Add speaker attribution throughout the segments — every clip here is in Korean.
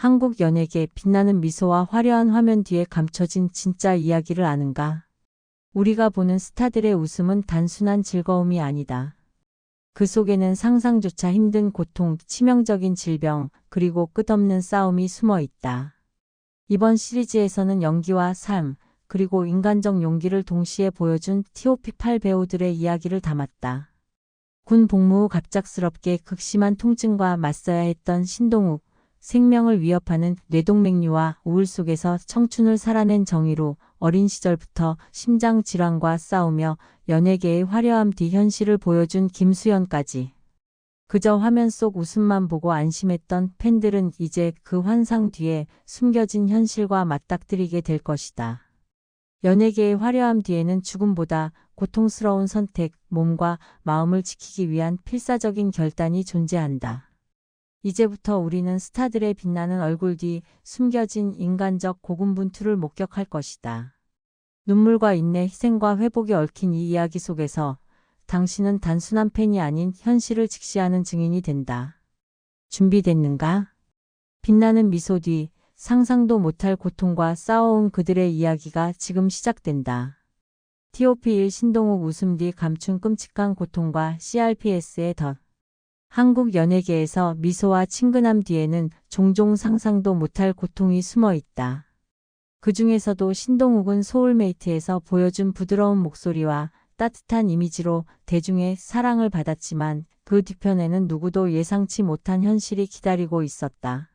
Speaker 1: 한국 연예계 빛나는 미소와 화려한 화면 뒤에 감춰진 진짜 이야기를 아는가? 우리가 보는 스타들의 웃음은 단순한 즐거움이 아니다. 그 속에는 상상조차 힘든 고통, 치명적인 질병, 그리고 끝없는 싸움이 숨어 있다. 이번 시리즈에서는 연기와 삶, 그리고 인간적 용기를 동시에 보여준 TOP8 배우들의 이야기를 담았다. 군 복무 후 갑작스럽게 극심한 통증과 맞서야 했던 신동욱, 생명을 위협하는 뇌동맥류와 우울 속에서 청춘을 살아낸 정의로 어린 시절부터 심장질환과 싸우며 연예계의 화려함 뒤 현실을 보여준 김수현까지. 그저 화면 속 웃음만 보고 안심했던 팬들은 이제 그 환상 뒤에 숨겨진 현실과 맞닥뜨리게 될 것이다. 연예계의 화려함 뒤에는 죽음보다 고통스러운 선택, 몸과 마음을 지키기 위한 필사적인 결단이 존재한다. 이제부터 우리는 스타들의 빛나는 얼굴 뒤 숨겨진 인간적 고군분투를 목격할 것이다. 눈물과 인내, 희생과 회복이 얽힌 이 이야기 속에서 당신은 단순한 팬이 아닌 현실을 직시하는 증인이 된다. 준비됐는가? 빛나는 미소 뒤 상상도 못할 고통과 싸워온 그들의 이야기가 지금 시작된다. TOP1 신동욱 웃음 뒤 감춘 끔찍한 고통과 CRPS의 덫. 한국 연예계에서 미소와 친근함 뒤에는 종종 상상도 못할 고통이 숨어 있다. 그 중에서도 신동욱은 소울메이트에서 보여준 부드러운 목소리와 따뜻한 이미지로 대중의 사랑을 받았지만 그 뒤편에는 누구도 예상치 못한 현실이 기다리고 있었다.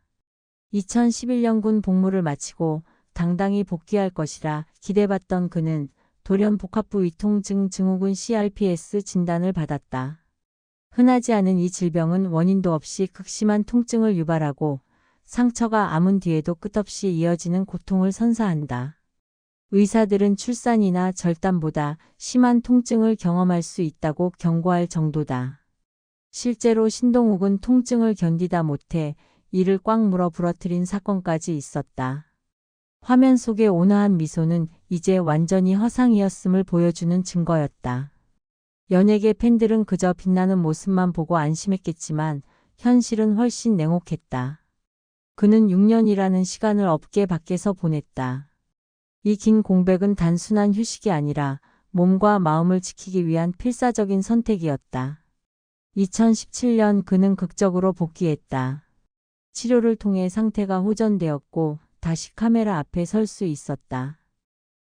Speaker 1: 2011년 군 복무를 마치고 당당히 복귀할 것이라 기대받던 그는 돌연 복합부 위통증 증후군 CRPS 진단을 받았다. 흔하지 않은 이 질병은 원인도 없이 극심한 통증을 유발하고 상처가 아문 뒤에도 끝없이 이어지는 고통을 선사한다. 의사들은 출산이나 절단보다 심한 통증을 경험할 수 있다고 경고할 정도다. 실제로 신동욱은 통증을 견디다 못해 이를 꽉 물어 부러뜨린 사건까지 있었다. 화면 속의 온화한 미소는 이제 완전히 허상이었음을 보여주는 증거였다. 연예계 팬들은 그저 빛나는 모습만 보고 안심했겠지만 현실은 훨씬 냉혹했다. 그는 6년이라는 시간을 업계 밖에서 보냈다. 이 긴 공백은 단순한 휴식이 아니라 몸과 마음을 지키기 위한 필사적인 선택이었다. 2017년 그는 극적으로 복귀했다. 치료를 통해 상태가 호전되었고 다시 카메라 앞에 설 수 있었다.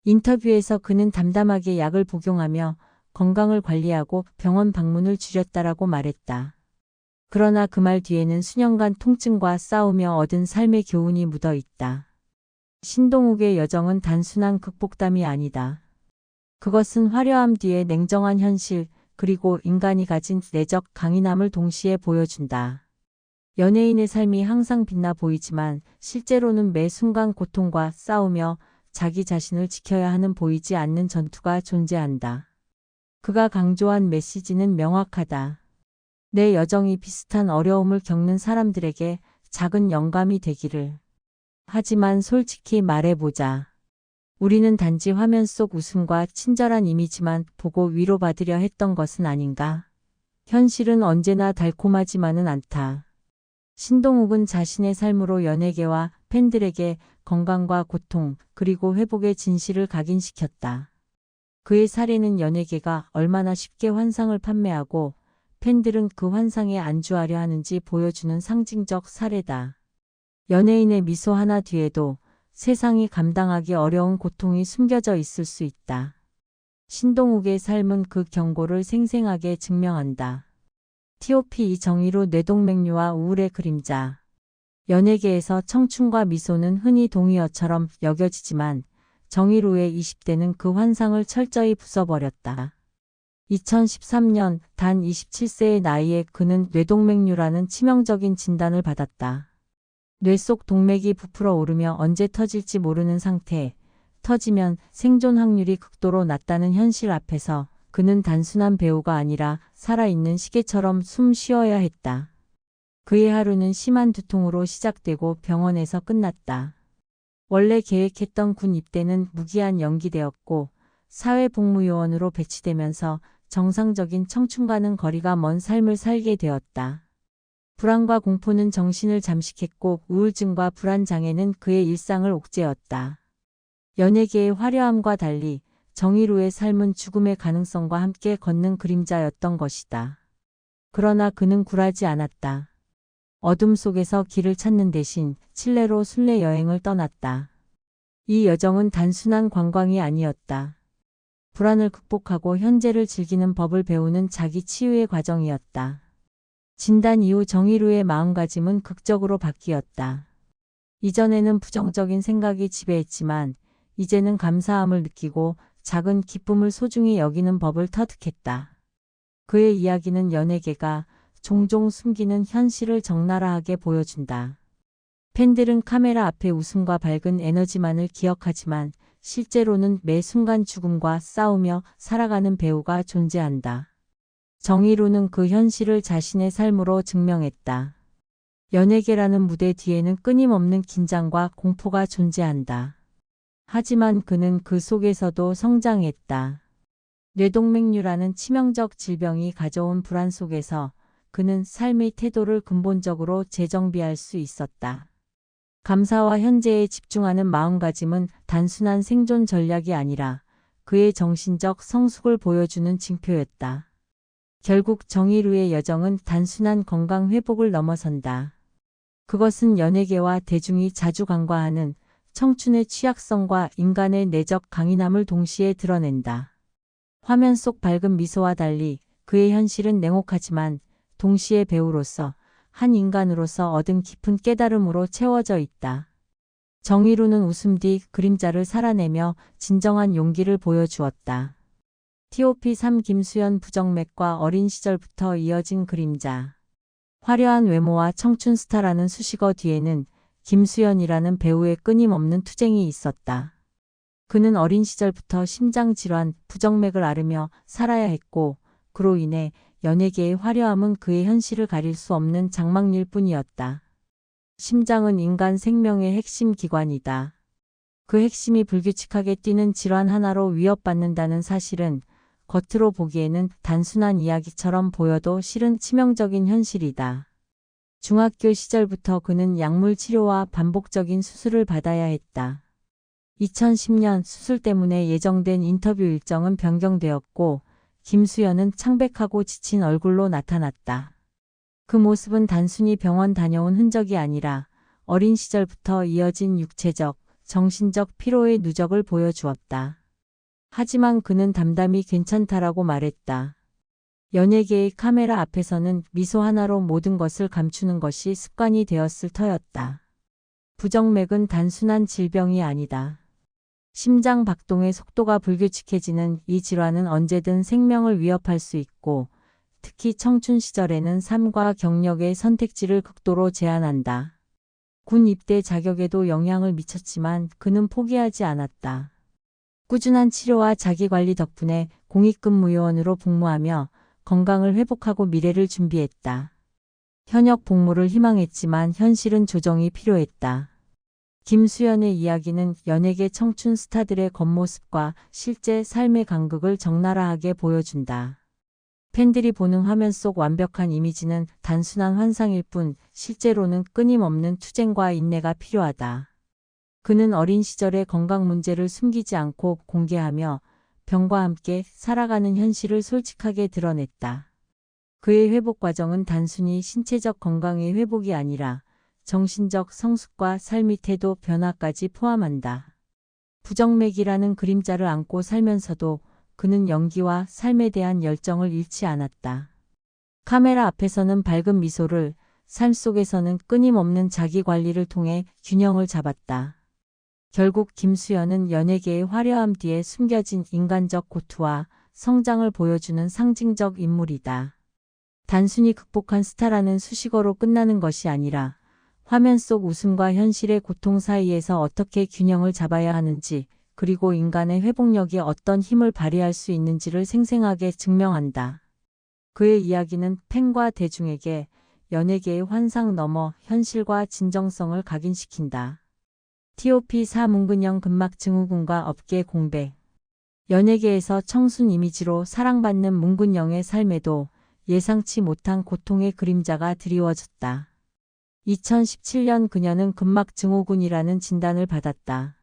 Speaker 1: 인터뷰에서 그는 담담하게 약을 복용하며 건강을 관리하고 병원 방문을 줄였다라고 말했다. 그러나 그 말 뒤에는 수년간 통증과 싸우며 얻은 삶의 교훈이 묻어 있다. 신동욱의 여정은 단순한 극복담이 아니다. 그것은 화려함 뒤에 냉정한 현실, 그리고 인간이 가진 내적 강인함을 동시에 보여준다. 연예인의 삶이 항상 빛나 보이지만 실제로는 매 순간 고통과 싸우며 자기 자신을 지켜야 하는 보이지 않는 전투가 존재한다. 그가 강조한 메시지는 명확하다. 내 여정이 비슷한 어려움을 겪는 사람들에게 작은 영감이 되기를. 하지만 솔직히 말해보자. 우리는 단지 화면 속 웃음과 친절한 이미지만 보고 위로받으려 했던 것은 아닌가? 현실은 언제나 달콤하지만은 않다. 신동욱은 자신의 삶으로 연예계와 팬들에게 건강과 고통, 그리고 회복의 진실을 각인시켰다. 그의 사례는 연예계가 얼마나 쉽게 환상을 판매하고 팬들은 그 환상에 안주하려 하는지 보여주는 상징적 사례다. 연예인의 미소 하나 뒤에도 세상이 감당하기 어려운 고통이 숨겨져 있을 수 있다. 신동욱의 삶은 그 경고를 생생하게 증명한다. TOP2 정의로 뇌동맥류와 우울의 그림자. 연예계에서 청춘과 미소는 흔히 동의어처럼 여겨지지만 정의로의 20대는 그 환상을 철저히 부숴버렸다. 2013년 단 27세의 나이에 그는 뇌동맥류라는 치명적인 진단을 받았다. 뇌 속 동맥이 부풀어 오르며 언제 터질지 모르는 상태, 터지면 생존 확률이 극도로 낮다는 현실 앞에서 그는 단순한 배우가 아니라 살아있는 시계처럼 숨 쉬어야 했다. 그의 하루는 심한 두통으로 시작되고 병원에서 끝났다. 원래 계획했던 군 입대는 무기한 연기되었고 사회복무요원으로 배치되면서 정상적인 청춘과는 거리가 먼 삶을 살게 되었다. 불안과 공포는 정신을 잠식했고 우울증과 불안장애는 그의 일상을 옥죄었다. 연예계의 화려함과 달리 정의로의 삶은 죽음의 가능성과 함께 걷는 그림자였던 것이다. 그러나 그는 굴하지 않았다. 어둠 속에서 길을 찾는 대신 칠레로 순례 여행을 떠났다. 이 여정은 단순한 관광이 아니었다. 불안을 극복하고 현재를 즐기는 법을 배우는 자기 치유의 과정이었다. 진단 이후 정의루의 마음가짐은 극적으로 바뀌었다. 이전에는 부정적인 생각이 지배했지만 이제는 감사함을 느끼고 작은 기쁨을 소중히 여기는 법을 터득했다. 그의 이야기는 연예계가 종종 숨기는 현실을 적나라하게 보여준다. 팬들은 카메라 앞의 웃음과 밝은 에너지만을 기억하지만 실제로는 매 순간 죽음과 싸우며 살아가는 배우가 존재한다. 정의로는 그 현실을 자신의 삶으로 증명했다. 연예계라는 무대 뒤에는 끊임없는 긴장과 공포가 존재한다. 하지만 그는 그 속에서도 성장했다. 뇌동맥류라는 치명적 질병이 가져온 불안 속에서 그는 삶의 태도를 근본적으로 재정비할 수 있었다. 감사와 현재에 집중하는 마음가짐은 단순한 생존 전략이 아니라 그의 정신적 성숙을 보여주는 징표였다. 결국 정의루의 여정은 단순한 건강 회복을 넘어선다. 그것은 연예계와 대중이 자주 간과하는 청춘의 취약성과 인간의 내적 강인함을 동시에 드러낸다. 화면 속 밝은 미소와 달리 그의 현실은 냉혹하지만 동시에 배우로서 한 인간으로서 얻은 깊은 깨달음으로 채워져 있다. 정의루는 웃음 뒤 그림자를 살아내며 진정한 용기를 보여주었다. TOP3 김수현 부정맥과 어린 시절부터 이어진 그림자. 화려한 외모와 청춘 스타라는 수식어 뒤에는 김수현이라는 배우의 끊임없는 투쟁이 있었다. 그는 어린 시절부터 심장질환, 부정맥을 앓으며 살아야 했고 그로 인해 연예계의 화려함은 그의 현실을 가릴 수 없는 장막일 뿐이었다. 심장은 인간 생명의 핵심 기관이다. 그 핵심이 불규칙하게 뛰는 질환 하나로 위협받는다는 사실은 겉으로 보기에는 단순한 이야기처럼 보여도 실은 치명적인 현실이다. 중학교 시절부터 그는 약물 치료와 반복적인 수술을 받아야 했다. 2010년 수술 때문에 예정된 인터뷰 일정은 변경되었고 김수현은 창백하고 지친 얼굴로 나타났다. 그 모습은 단순히 병원 다녀온 흔적이 아니라 어린 시절부터 이어진 육체적, 정신적 피로의 누적을 보여주었다. 하지만 그는 담담히 괜찮다라고 말했다. 연예계의 카메라 앞에서는 미소 하나로 모든 것을 감추는 것이 습관이 되었을 터였다. 부정맥은 단순한 질병이 아니다. 심장 박동의 속도가 불규칙해지는 이 질환은 언제든 생명을 위협할 수 있고 특히 청춘 시절에는 삶과 경력의 선택지를 극도로 제한한다. 군 입대 자격에도 영향을 미쳤지만 그는 포기하지 않았다. 꾸준한 치료와 자기관리 덕분에 공익근무요원으로 복무하며 건강을 회복하고 미래를 준비했다. 현역 복무를 희망했지만 현실은 조정이 필요했다. 김수현의 이야기는 연예계 청춘 스타들의 겉모습과 실제 삶의 간극을 적나라하게 보여준다. 팬들이 보는 화면 속 완벽한 이미지는 단순한 환상일 뿐 실제로는 끊임없는 투쟁과 인내가 필요하다. 그는 어린 시절의 건강 문제를 숨기지 않고 공개하며 병과 함께 살아가는 현실을 솔직하게 드러냈다. 그의 회복 과정은 단순히 신체적 건강의 회복이 아니라 정신적 성숙과 삶의 태도 변화까지 포함한다. 부정맥이라는 그림자를 안고 살면서도 그는 연기와 삶에 대한 열정을 잃지 않았다. 카메라 앞에서는 밝은 미소를, 삶 속에서는 끊임없는 자기 관리를 통해 균형을 잡았다. 결국 김수현은 연예계의 화려함 뒤에 숨겨진 인간적 고투와 성장을 보여주는 상징적 인물이다. 단순히 극복한 스타라는 수식어로 끝나는 것이 아니라 화면 속 웃음과 현실의 고통 사이에서 어떻게 균형을 잡아야 하는지, 그리고 인간의 회복력이 어떤 힘을 발휘할 수 있는지를 생생하게 증명한다. 그의 이야기는 팬과 대중에게 연예계의 환상 넘어 현실과 진정성을 각인시킨다. TOP4 문근영 근막 증후군과 업계 공백. 연예계에서 청순 이미지로 사랑받는 문근영의 삶에도 예상치 못한 고통의 그림자가 드리워졌다. 2017년 그녀는 근막증후군이라는 진단을 받았다.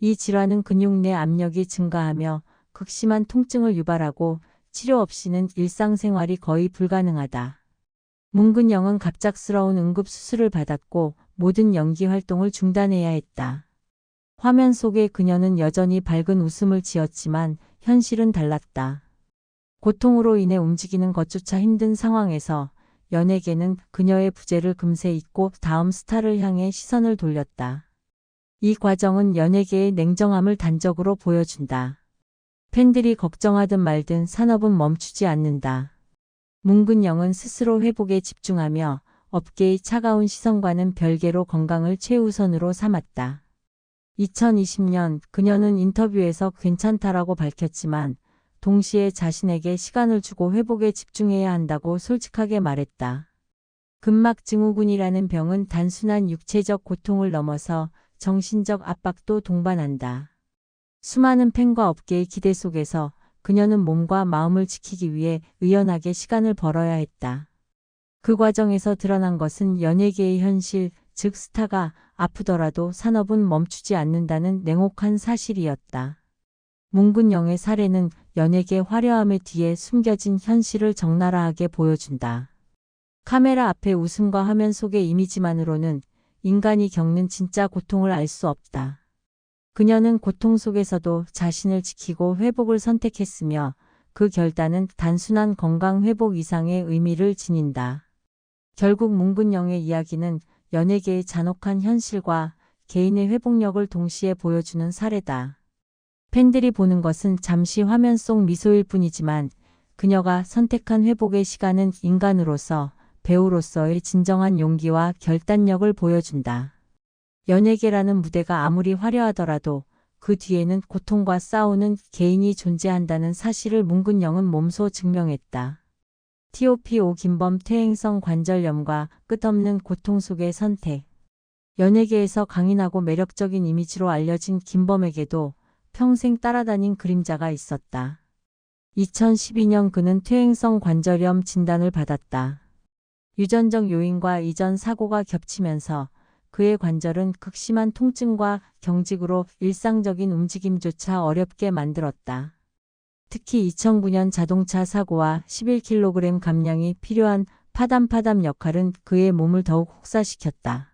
Speaker 1: 이 질환은 근육 내 압력이 증가하며 극심한 통증을 유발하고 치료 없이는 일상생활이 거의 불가능하다. 문근영은 갑작스러운 응급수술을 받았고 모든 연기 활동을 중단해야 했다. 화면 속의 그녀는 여전히 밝은 웃음을 지었지만 현실은 달랐다. 고통으로 인해 움직이는 것조차 힘든 상황에서 연예계는 그녀의 부재를 금세 잊고 다음 스타를 향해 시선을 돌렸다. 이 과정은 연예계의 냉정함을 단적으로 보여준다. 팬들이 걱정하든 말든 산업은 멈추지 않는다. 문근영은 스스로 회복에 집중하며 업계의 차가운 시선과는 별개로 건강을 최우선으로 삼았다. 2020년 그녀는 인터뷰에서 괜찮다라고 밝혔지만 동시에 자신에게 시간을 주고 회복에 집중해야 한다고 솔직하게 말했다. 근막증후군이라는 병은 단순한 육체적 고통을 넘어서 정신적 압박도 동반한다. 수많은 팬과 업계의 기대 속에서 그녀는 몸과 마음을 지키기 위해 의연하게 시간을 벌어야 했다. 그 과정에서 드러난 것은 연예계의 현실, 즉 스타가 아프더라도 산업은 멈추지 않는다는 냉혹한 사실이었다. 문근영의 사례는 연예계 화려함의 뒤에 숨겨진 현실을 적나라하게 보여준다. 카메라 앞의 웃음과 화면 속의 이미지만으로는 인간이 겪는 진짜 고통을 알 수 없다. 그녀는 고통 속에서도 자신을 지키고 회복을 선택했으며 그 결단은 단순한 건강 회복 이상의 의미를 지닌다. 결국 문근영의 이야기는 연예계의 잔혹한 현실과 개인의 회복력을 동시에 보여주는 사례다. 팬들이 보는 것은 잠시 화면 속 미소일 뿐이지만 그녀가 선택한 회복의 시간은 인간으로서, 배우로서의 진정한 용기와 결단력을 보여준다. 연예계라는 무대가 아무리 화려하더라도 그 뒤에는 고통과 싸우는 개인이 존재한다는 사실을 문근영은 몸소 증명했다. TOP5 김범 퇴행성 관절염과 끝없는 고통 속의 선택. 연예계에서 강인하고 매력적인 이미지로 알려진 김범에게도 평생 따라다닌 그림자가 있었다. 2012년 그는 퇴행성 관절염 진단을 받았다. 유전적 요인과 이전 사고가 겹치면서 그의 관절은 극심한 통증과 경직으로 일상적인 움직임조차 어렵게 만들었다. 특히 2009년 자동차 사고와 11kg 감량이 필요한 파담파담 역할은 그의 몸을 더욱 혹사시켰다.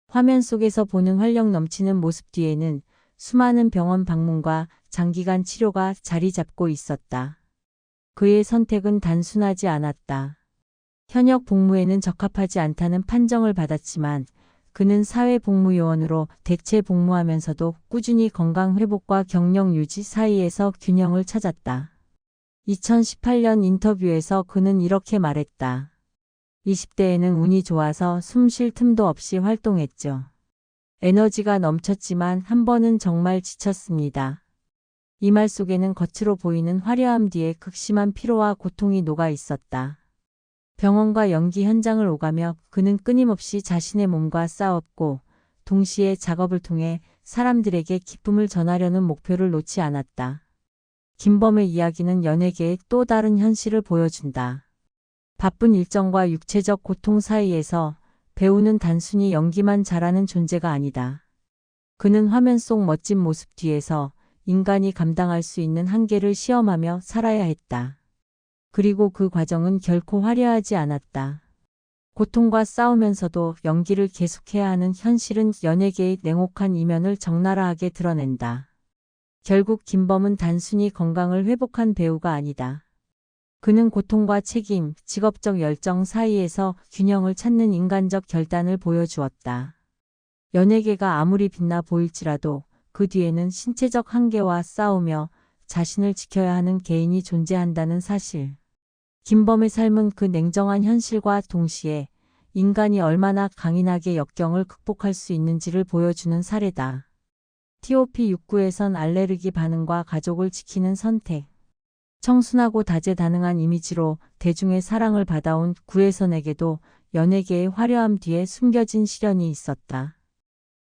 Speaker 1: 화면 속에서 보는 활력 넘치는 모습 뒤에는 수많은 병원 방문과 장기간 치료가 자리 잡고 있었다. 그의 선택은 단순하지 않았다. 현역 복무에는 적합하지 않다는 판정을 받았지만 그는 사회복무요원으로 대체 복무하면서도 꾸준히 건강 회복과 경력 유지 사이에서 균형을 찾았다. 2018년 인터뷰에서 그는 이렇게 말했다. 20대에는 운이 좋아서 숨 쉴 틈도 없이 활동했죠. 에너지가 넘쳤지만 한 번은 정말 지쳤습니다. 이 말 속에는 겉으로 보이는 화려함 뒤에 극심한 피로와 고통이 녹아 있었다. 병원과 연기 현장을 오가며 그는 끊임없이 자신의 몸과 싸웠고 동시에 작업을 통해 사람들에게 기쁨을 전하려는 목표를 놓지 않았다. 김범의 이야기는 연예계의 또 다른 현실을 보여준다. 바쁜 일정과 육체적 고통 사이에서 배우는 단순히 연기만 잘하는 존재가 아니다. 그는 화면 속 멋진 모습 뒤에서 인간이 감당할 수 있는 한계를 시험하며 살아야 했다. 그리고 그 과정은 결코 화려하지 않았다. 고통과 싸우면서도 연기를 계속해야 하는 현실은 연예계의 냉혹한 이면을 적나라하게 드러낸다. 결국 김범은 단순히 건강을 회복한 배우가 아니다. 그는 고통과 책임, 직업적 열정 사이에서 균형을 찾는 인간적 결단을 보여주었다. 연예계가 아무리 빛나 보일지라도 그 뒤에는 신체적 한계와 싸우며 자신을 지켜야 하는 개인이 존재한다는 사실. 김범의 삶은 그 냉정한 현실과 동시에 인간이 얼마나 강인하게 역경을 극복할 수 있는지를 보여주는 사례다. TOP69에선 알레르기 반응과 가족을 지키는 선택. 청순하고 다재다능한 이미지로 대중의 사랑을 받아온 구혜선에게도 연예계의 화려함 뒤에 숨겨진 시련이 있었다.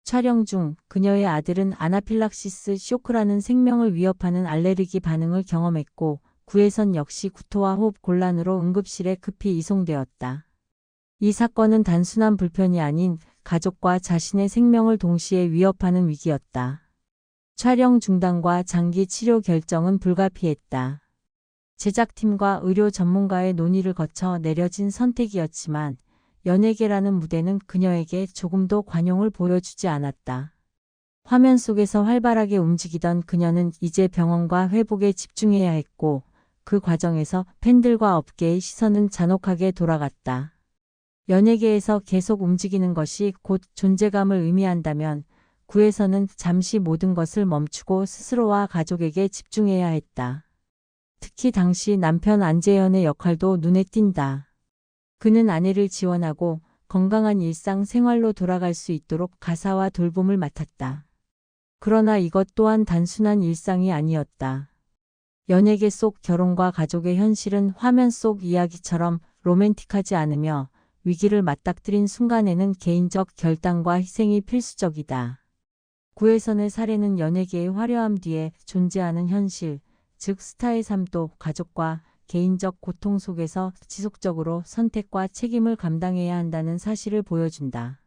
Speaker 1: 촬영 중 그녀의 아들은 아나필락시스 쇼크라는 생명을 위협하는 알레르기 반응을 경험했고 구혜선 역시 구토와 호흡 곤란으로 응급실에 급히 이송되었다. 이 사건은 단순한 불편이 아닌 가족과 자신의 생명을 동시에 위협하는 위기였다. 촬영 중단과 장기 치료 결정은 불가피했다. 제작팀과 의료 전문가의 논의를 거쳐 내려진 선택이었지만 연예계라는 무대는 그녀에게 조금도 관용을 보여주지 않았다. 화면 속에서 활발하게 움직이던 그녀는 이제 병원과 회복에 집중해야 했고 그 과정에서 팬들과 업계의 시선은 잔혹하게 돌아갔다. 연예계에서 계속 움직이는 것이 곧 존재감을 의미한다면 구혜선은 잠시 모든 것을 멈추고 스스로와 가족에게 집중해야 했다. 특히 당시 남편 안재현의 역할도 눈에 띈다. 그는 아내를 지원하고 건강한 일상 생활로 돌아갈 수 있도록 가사와 돌봄을 맡았다. 그러나 이것 또한 단순한 일상이 아니었다. 연예계 속 결혼과 가족의 현실은 화면 속 이야기처럼 로맨틱하지 않으며 위기를 맞닥뜨린 순간에는 개인적 결단과 희생이 필수적이다. 구혜선의 사례는 연예계의 화려함 뒤에 존재하는 현실, 즉 스타의 삶도 가족과 개인적 고통 속에서 지속적으로 선택과 책임을 감당해야 한다는 사실을 보여준다.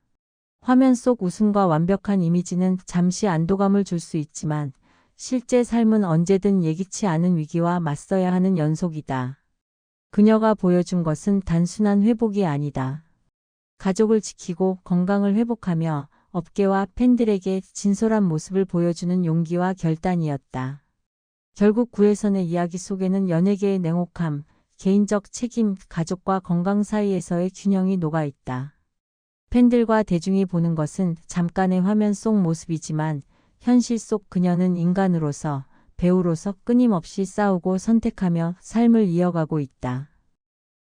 Speaker 1: 화면 속 웃음과 완벽한 이미지는 잠시 안도감을 줄 수 있지만 실제 삶은 언제든 예기치 않은 위기와 맞서야 하는 연속이다. 그녀가 보여준 것은 단순한 회복이 아니다. 가족을 지키고 건강을 회복하며 업계와 팬들에게 진솔한 모습을 보여주는 용기와 결단이었다. 결국 구혜선의 이야기 속에는 연예계의 냉혹함, 개인적 책임, 가족과 건강 사이에서의 균형이 녹아있다. 팬들과 대중이 보는 것은 잠깐의 화면 속 모습이지만 현실 속 그녀는 인간으로서, 배우로서 끊임없이 싸우고 선택하며 삶을 이어가고 있다.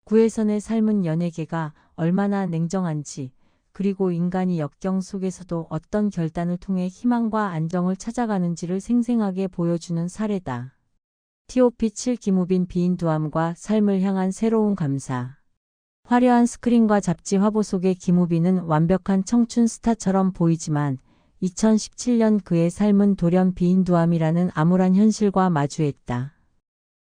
Speaker 1: 구혜선의 삶은 연예계가 얼마나 냉정한지, 그리고 인간이 역경 속에서도 어떤 결단을 통해 희망과 안정을 찾아가는지를 생생하게 보여주는 사례다. TOP7 김우빈 비인두함과 삶을 향한 새로운 감사. 화려한 스크린과 잡지 화보 속의 김우빈은 완벽한 청춘 스타처럼 보이지만 2017년 그의 삶은 돌연 비인두함이라는 암울한 현실과 마주했다.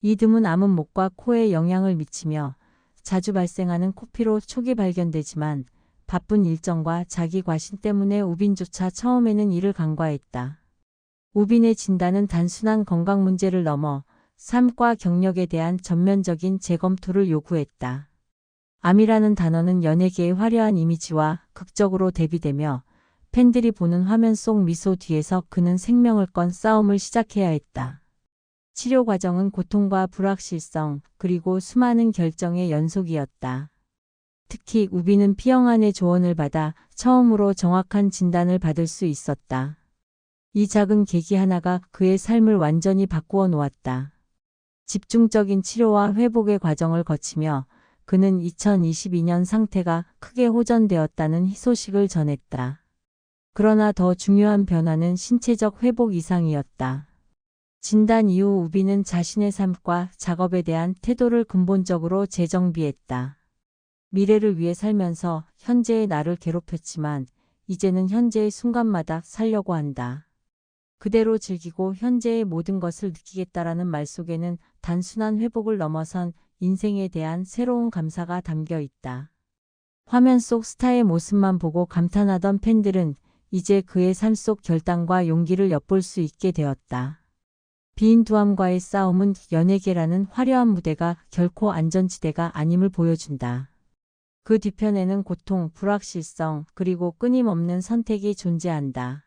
Speaker 1: 이 듬은 암은 목과 코에 영향을 미치며 자주 발생하는 코피로 초기 발견되지만 바쁜 일정과 자기 과신 때문에 우빈조차 처음에는 이를 간과했다. 우빈의 진단은 단순한 건강 문제를 넘어 삶과 경력에 대한 전면적인 재검토를 요구했다. 암이라는 단어는 연예계의 화려한 이미지와 극적으로 대비되며 팬들이 보는 화면 속 미소 뒤에서 그는 생명을 건 싸움을 시작해야 했다. 치료 과정은 고통과 불확실성, 그리고 수많은 결정의 연속이었다. 특히 우빈은 피영안의 조언을 받아 처음으로 정확한 진단을 받을 수 있었다. 이 작은 계기 하나가 그의 삶을 완전히 바꾸어 놓았다. 집중적인 치료와 회복의 과정을 거치며 그는 2022년 상태가 크게 호전되었다는 희소식을 전했다. 그러나 더 중요한 변화는 신체적 회복 이상이었다. 진단 이후 우빈은 자신의 삶과 작업에 대한 태도를 근본적으로 재정비했다. 미래를 위해 살면서 현재의 나를 괴롭혔지만 이제는 현재의 순간마다 살려고 한다. 그대로 즐기고 현재의 모든 것을 느끼겠다라는 말 속에는 단순한 회복을 넘어선 인생에 대한 새로운 감사가 담겨 있다. 화면 속 스타의 모습만 보고 감탄하던 팬들은 이제 그의 삶 속 결단과 용기를 엿볼 수 있게 되었다. 비인두함과의 싸움은 연예계라는 화려한 무대가 결코 안전지대가 아님을 보여준다. 그 뒤편에는 고통, 불확실성, 그리고 끊임없는 선택이 존재한다.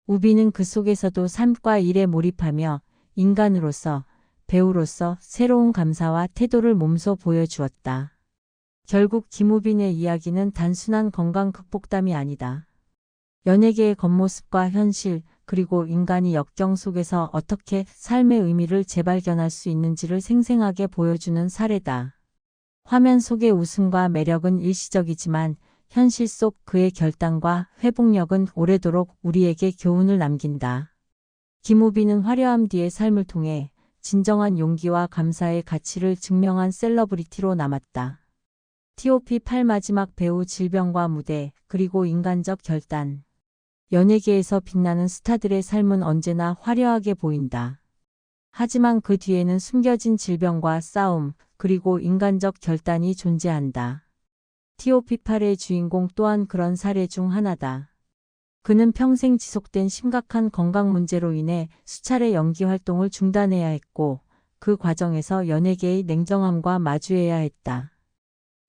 Speaker 1: 우빈은 그 속에서도 삶과 일에 몰입하며 인간으로서, 배우로서 새로운 감사와 태도를 몸소 보여주었다. 결국 김우빈의 이야기는 단순한 건강 극복담이 아니다. 연예계의 겉모습과 현실, 그리고 인간이 역경 속에서 어떻게 삶의 의미를 재발견할 수 있는지를 생생하게 보여주는 사례다. 화면 속의 웃음과 매력은 일시적이지만 현실 속 그의 결단과 회복력은 오래도록 우리에게 교훈을 남긴다. 김우빈은 화려함 뒤의 삶을 통해 진정한 용기와 감사의 가치를 증명한 셀러브리티로 남았다. TOP8 마지막 배우 질병과 무대, 그리고 인간적 결단. 연예계에서 빛나는 스타들의 삶은 언제나 화려하게 보인다. 하지만 그 뒤에는 숨겨진 질병과 싸움, 그리고 인간적 결단이 존재한다. TOP8의 주인공 또한 그런 사례 중 하나다. 그는 평생 지속된 심각한 건강 문제로 인해 수차례 연기 활동을 중단해야 했고, 그 과정에서 연예계의 냉정함과 마주해야 했다.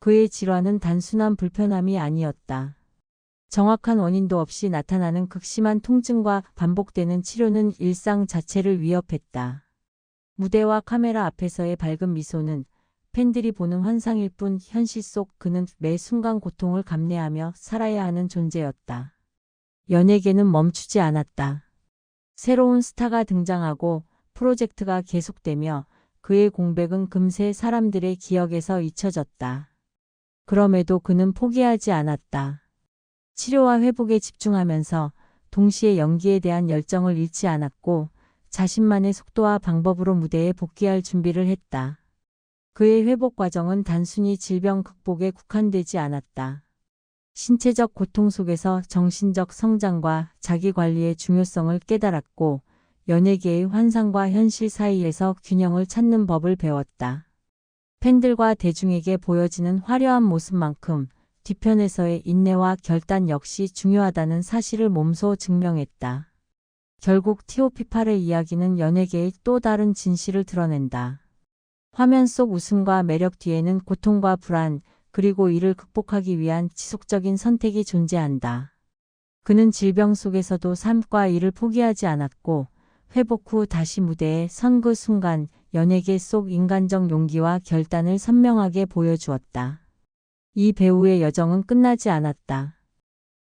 Speaker 1: 그의 질환은 단순한 불편함이 아니었다. 정확한 원인도 없이 나타나는 극심한 통증과 반복되는 치료는 일상 자체를 위협했다. 무대와 카메라 앞에서의 밝은 미소는 팬들이 보는 환상일 뿐 현실 속 그는 매 순간 고통을 감내하며 살아야 하는 존재였다. 연예계는 멈추지 않았다. 새로운 스타가 등장하고 프로젝트가 계속되며 그의 공백은 금세 사람들의 기억에서 잊혀졌다. 그럼에도 그는 포기하지 않았다. 치료와 회복에 집중하면서 동시에 연기에 대한 열정을 잃지 않았고 자신만의 속도와 방법으로 무대에 복귀할 준비를 했다. 그의 회복 과정은 단순히 질병 극복에 국한되지 않았다. 신체적 고통 속에서 정신적 성장과 자기 관리의 중요성을 깨달았고 연예계의 환상과 현실 사이에서 균형을 찾는 법을 배웠다. 팬들과 대중에게 보여지는 화려한 모습만큼 뒤편에서의 인내와 결단 역시 중요하다는 사실을 몸소 증명했다. 결국 TOP8의 이야기는 연예계의 또 다른 진실을 드러낸다. 화면 속 웃음과 매력 뒤에는 고통과 불안, 그리고 이를 극복하기 위한 지속적인 선택이 존재한다. 그는 질병 속에서도 삶과 일을 포기하지 않았고 회복 후 다시 무대에 선 그 순간 연예계 속 인간적 용기와 결단을 선명하게 보여주었다. 이 배우의 여정은 끝나지 않았다.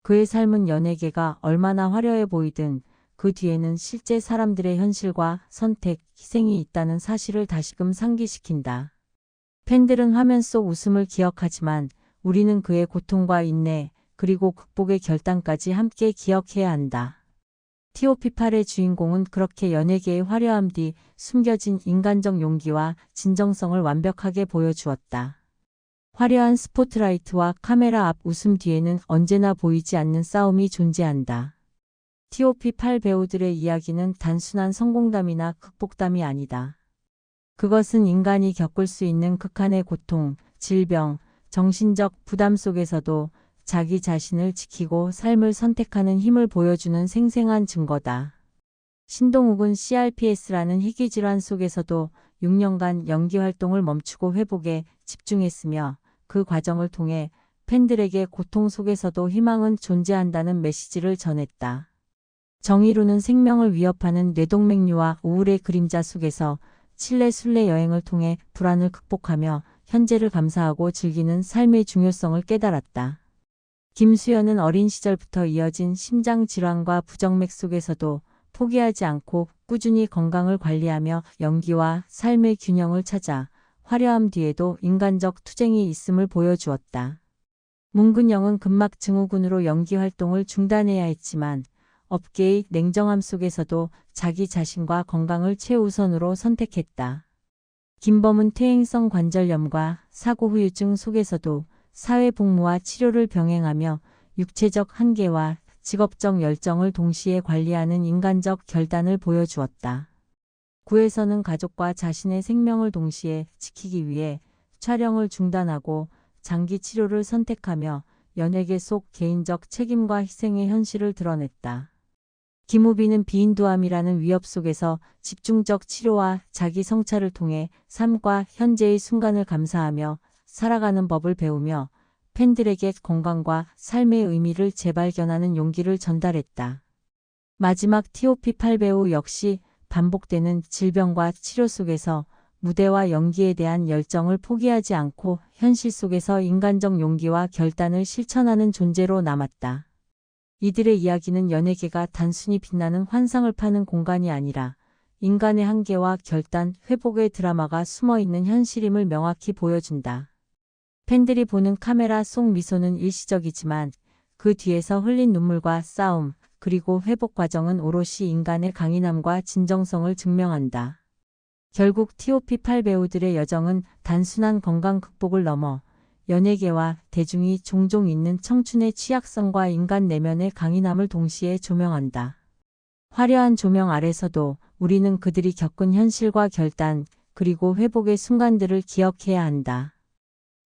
Speaker 1: 그의 삶은 연예계가 얼마나 화려해 보이든 그 뒤에는 실제 사람들의 현실과 선택, 희생이 있다는 사실을 다시금 상기시킨다. 팬들은 화면 속 웃음을 기억하지만 우리는 그의 고통과 인내, 그리고 극복의 결단까지 함께 기억해야 한다. TOP8의 주인공은 그렇게 연예계의 화려함 뒤 숨겨진 인간적 용기와 진정성을 완벽하게 보여주었다. 화려한 스포트라이트와 카메라 앞 웃음 뒤에는 언제나 보이지 않는 싸움이 존재한다. TOP8 배우들의 이야기는 단순한 성공담이나 극복담이 아니다. 그것은 인간이 겪을 수 있는 극한의 고통, 질병, 정신적 부담 속에서도 자기 자신을 지키고 삶을 선택하는 힘을 보여주는 생생한 증거다. 신동욱은 CRPS라는 희귀질환 속에서도 6년간 연기 활동을 멈추고 회복에 집중했으며 그 과정을 통해 팬들에게 고통 속에서도 희망은 존재한다는 메시지를 전했다. 정의로는 생명을 위협하는 뇌동맥류와 우울의 그림자 속에서 칠레 순례 여행을 통해 불안을 극복하며 현재를 감사하고 즐기는 삶의 중요성을 깨달았다. 김수현은 어린 시절부터 이어진 심장 질환과 부정맥 속에서도 포기하지 않고 꾸준히 건강을 관리하며 연기와 삶의 균형을 찾아 화려함 뒤에도 인간적 투쟁이 있음을 보여주었다. 문근영은 근막 증후군으로 연기 활동을 중단해야 했지만 업계의 냉정함 속에서도 자기 자신과 건강을 최우선으로 선택했다. 김범은 퇴행성 관절염과 사고 후유증 속에서도 사회복무와 치료를 병행하며 육체적 한계와 직업적 열정을 동시에 관리하는 인간적 결단을 보여주었다. 구에서는 가족과 자신의 생명을 동시에 지키기 위해 촬영을 중단하고 장기 치료를 선택하며 연예계 속 개인적 책임과 희생의 현실을 드러냈다. 김우빈은 비인도암이라는 위협 속에서 집중적 치료와 자기 성찰을 통해 삶과 현재의 순간을 감사하며 살아가는 법을 배우며 팬들에게 건강과 삶의 의미를 재발견하는 용기를 전달했다. 마지막 TOP8 배우 역시 반복되는 질병과 치료 속에서 무대와 연기에 대한 열정을 포기하지 않고 현실 속에서 인간적 용기와 결단을 실천하는 존재로 남았다. 이들의 이야기는 연예계가 단순히 빛나는 환상을 파는 공간이 아니라 인간의 한계와 결단, 회복의 드라마가 숨어있는 현실임을 명확히 보여준다. 팬들이 보는 카메라 속 미소는 일시적이지만 그 뒤에서 흘린 눈물과 싸움, 그리고 회복 과정은 오롯이 인간의 강인함과 진정성을 증명한다. 결국 TOP8 배우들의 여정은 단순한 건강 극복을 넘어 연예계와 대중이 종종 있는 청춘의 취약성과 인간 내면의 강인함을 동시에 조명한다. 화려한 조명 아래서도 우리는 그들이 겪은 현실과 결단, 그리고 회복의 순간들을 기억해야 한다.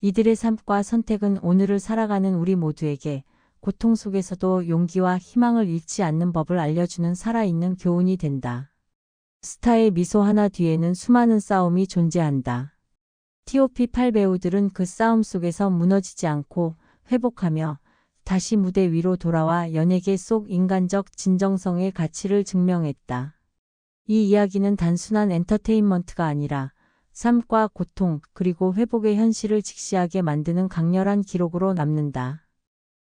Speaker 1: 이들의 삶과 선택은 오늘을 살아가는 우리 모두에게 고통 속에서도 용기와 희망을 잃지 않는 법을 알려주는 살아있는 교훈이 된다. 스타의 미소 하나 뒤에는 수많은 싸움이 존재한다. TOP8 배우들은 그 싸움 속에서 무너지지 않고 회복하며 다시 무대 위로 돌아와 연예계 속 인간적 진정성의 가치를 증명했다. 이 이야기는 단순한 엔터테인먼트가 아니라 삶과 고통 그리고 회복의 현실을 직시하게 만드는 강렬한 기록으로 남는다.